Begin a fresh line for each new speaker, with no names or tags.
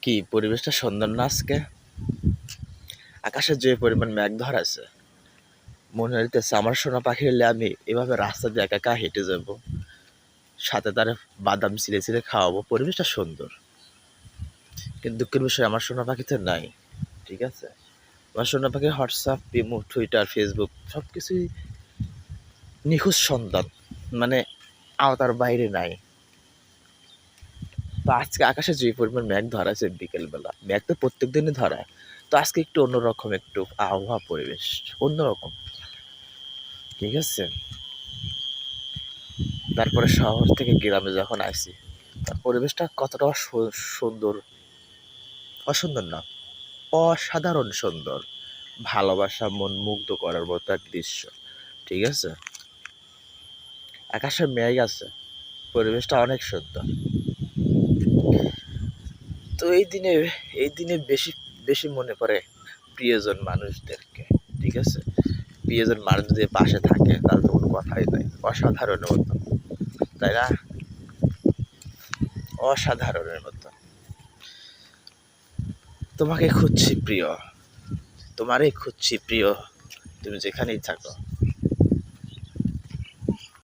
কি পরিবেশটা সুন্দর না আজকে? আকাশে যে পরিমাণ মেঘ ধরাছে, মনে হইতেছে আমার সোনা পাখি হলে আমি এভাবে রাস্তা দিয়ে একা একা হেঁটে যাব, সাথে তার বাদাম ছিলে ছিলে খাওয়াবো। পরিবেশটা সুন্দর, কিন্তু দুঃখের বিষয় আমার সোনা পাখি তো নাই। ঠিক আছে, আমার সোনা পাখির হোয়াটসঅ্যাপ, ইমো, টুইটার, ফেসবুক সব কিছুই নিখোঁজ সন্ধান, মানে আওতার বাইরে নাই। তো আজকে আকাশে যে পরিমাণ মেঘ ধরাছে বিকেলবেলা, মেঘ তো প্রত্যেক দিনই ধরায়, তো আজকে একটু অন্যরকম, একটু আবহাওয়া পরিবেশ অন্যরকম। ঠিক আছে, তারপরে শহর থেকে গ্রামে যখন আসি, তার পরিবেশটা কতটা সুন্দর, অসুন্দর না, অসাধারণ সুন্দর, ভালোবাসা মন মুগ্ধ করার মতো এক দৃশ্য। ঠিক আছে, আকাশে মেঘ আছে, পরিবেশটা অনেক সুন্দর। তো এই দিনে বেশি বেশি মনে পড়ে প্রিয়জন মানুষদেরকে। ঠিক আছে, প্রিয়জন মানুষ যদি পাশে থাকে তাহলে তো কোনো কথাই নাই, অসাধারণের মতো, তাই না? অসাধারণের মতো। তোমাকে খুঁজছি প্রিয়, তোমারই খুঁজছি প্রিয়, তুমি যেখানেই থাকো।